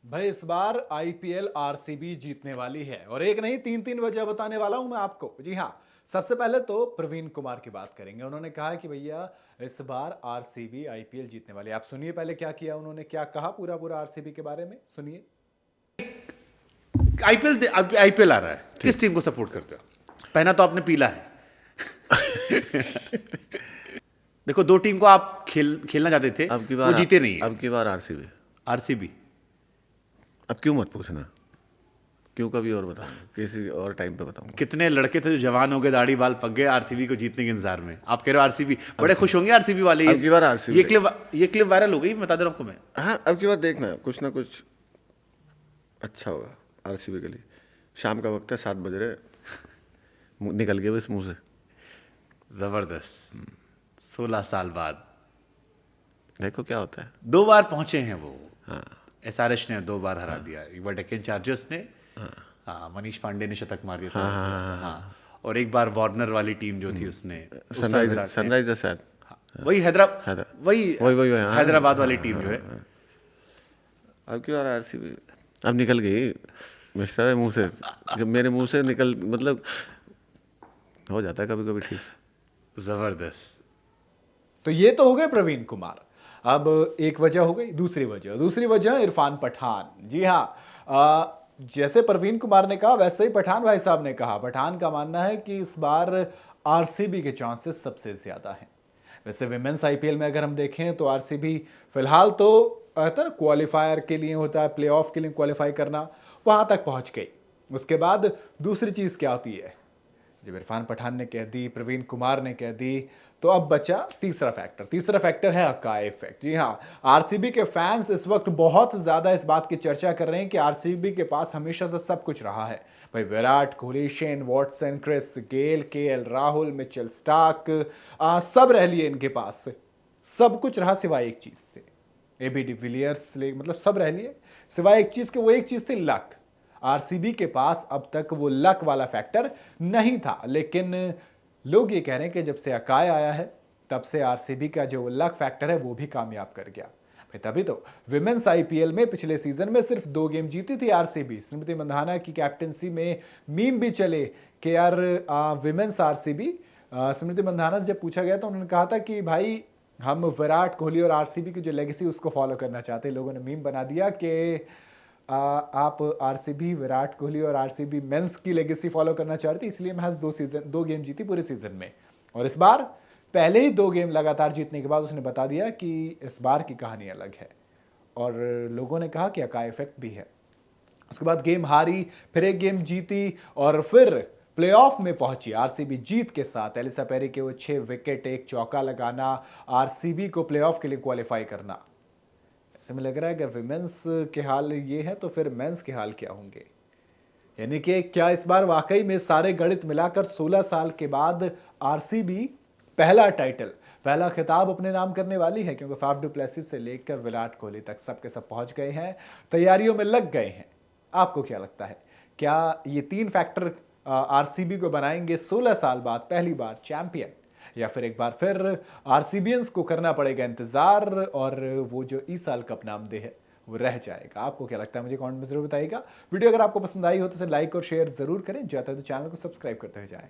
भाई इस बार IPL RCB जीतने वाली है और एक नहीं तीन तीन वजह बताने वाला हूं मैं आपको। जी हाँ, सबसे पहले तो प्रवीण कुमार की बात करेंगे। उन्होंने कहा कि भैया इस बार आरसीबी आईपीएल जीतने वाली है। आप सुनिए पहले क्या किया उन्होंने, क्या कहा पूरा पूरा आरसीबी के बारे में सुनिए। आईपीएल आईपीएल आ रहा है, ठीक। किस टीम को सपोर्ट करते हो? पहना तो आपने पीला है। देखो, दो टीम को आप खेलना चाहते थे, अब की वो बार जीते नहीं है। अब की बार आरसीबी। आरसीबी। अब क्यों मत पूछना, क्यों कभी और बताऊंगा, किसी और टाइम पे बताऊंगा। कितने लड़के थे जो जवान हो गए, दाढ़ी बाल पक गए आरसीबी को जीतने के इंतजार में। आप कह रहे हो आरसीबी, बड़े खुश होंगे आरसीबी वाले। अब की बार आरसीबी। ये क्लिप वायरल हो गई, बता दे रहा हूं आपको मैं। हाँ, अब की बार देखना कुछ ना कुछ अच्छा होगा आरसीबी के लिए। शाम का वक्त है, 7 बज रहे, निकल गए वो इस मुंह से। जबरदस्त। 16 साल बाद देखो क्या होता है। 2 बार पहुंचे हैं वो। हाँ, एसआरएच ने 2 बार हरा दिया। एक बार डेक्कन चार्जर्स ने, हाँ, मनीष पांडे ने शतक मार दिया था। हाँ, और एक बार वार्नर वाली टीम जो थी उसने, सनराइजर्स शायद। हाँ, वही वही, हाँ, हैदराबाद वाली टीम जो है। अब की बार आरसीबी। अब निकल गई मिस्टर मुंह से। जब मेरे मुंह से निकल, मतलब हो जाता है कभी कभी। ठीक। जबरदस्त। तो ये तो हो गए प्रवीण कुमार। अब एक वजह हो गई, दूसरी वजह इरफान पठान। जी हाँ, जैसे प्रवीण कुमार ने कहा वैसे ही पठान भाई साहब ने कहा। पठान का मानना है कि इस बार आरसीबी के चांसेस सबसे ज्यादा हैं। वैसे विमेंस आईपीएल में अगर हम देखें तो आरसीबी फिलहाल तो आता है ना, क्वालिफायर के लिए होता है, प्लेऑफ के लिए क्वालिफाई करना, वहां तक पहुंच गई। उसके बाद दूसरी चीज क्या होती है, जब इरफान पठान ने कह दी, प्रवीण कुमार ने कह दी, तो अब बचा तीसरा फैक्टर है अकाई इफेक्ट। जी हाँ, आरसीबी के फैंस इस वक्त बहुत ज्यादा इस बात की चर्चा कर रहे हैं कि आरसीबी के पास हमेशा से सब कुछ रहा है। भाई Virat Kohli, Shane Watson, Chris Gayle, KL Rahul, Mitchell Starc, सब रह लिए इनके पास। सब कुछ रहा सिवाय एक चीज थे, एबी डिविलियर्स, मतलब सब रह लिए सिवाय एक चीज के। वो एक चीज थी लक। आरसीबी के पास अब तक वो लक वाला फैक्टर नहीं था, लेकिन लोग ये कह रहे हैं कि जब से अकाय आया है तब से आरसीबी का जो लक फैक्टर है वो भी कामयाब कर गया। भाई तभी तो विमेंस आईपीएल में पिछले सीजन में सिर्फ 2 गेम जीती थी आरसीबी। स्मृति मंधाना की कैप्टेंसी में मीम भी चले कि यार विमेंस आरसीबी। स्मृति मंधाना से जब पूछा गया तो उन्होंने कहा था कि भाई हम विराट कोहली और आरसीबी की जो लेगेसी उसको फॉलो करना चाहते हैं। लोगों ने मीम बना दिया कि आप आरसीबी, विराट कोहली और आरसीबी मेंस की लेगेसी फॉलो करना चाहती थी, इसलिए महज 2 गेम जीती पूरे सीजन में। और इस बार पहले ही 2 गेम लगातार जीतने के बाद उसने बता दिया कि इस बार की कहानी अलग है। और लोगों ने कहा कि अकाई इफेक्ट भी है। उसके बाद गेम हारी, फिर एक गेम जीती और फिर प्लेऑफ में पहुंची आरसीबी जीत के साथ। एलिसा पेरी के वो 6 विकेट, एक चौका लगाना, आरसीबी को प्लेऑफ के लिए क्वालिफाई करना। ऐसे में लग रहा है अगर विमेंस के हाल ये है तो फिर मेंस के हाल क्या होंगे। यानी कि क्या इस बार वाकई में सारे गणित मिलाकर 16 साल के बाद आरसीबी पहला टाइटल, पहला खिताब अपने नाम करने वाली है? क्योंकि फाफ डू प्लेसिस से लेकर विराट कोहली तक सब के सब पहुंच गए हैं, तैयारियों में लग गए हैं। आपको क्या लगता है, क्या ये 3 फैक्टर आरसीबी को बनाएंगे 16 साल बाद पहली बार चैंपियन, या फिर एक बार फिर आरसीबियंस को करना पड़ेगा इंतजार और वो जो इस साल कप नामदे है वो रह जाएगा? आपको क्या लगता है मुझे कमेंट में जरूर बताइएगा। वीडियो अगर आपको पसंद आई हो तो इसे लाइक और शेयर जरूर करें। जाता है तो चैनल को सब्सक्राइब करते हुए जाएं।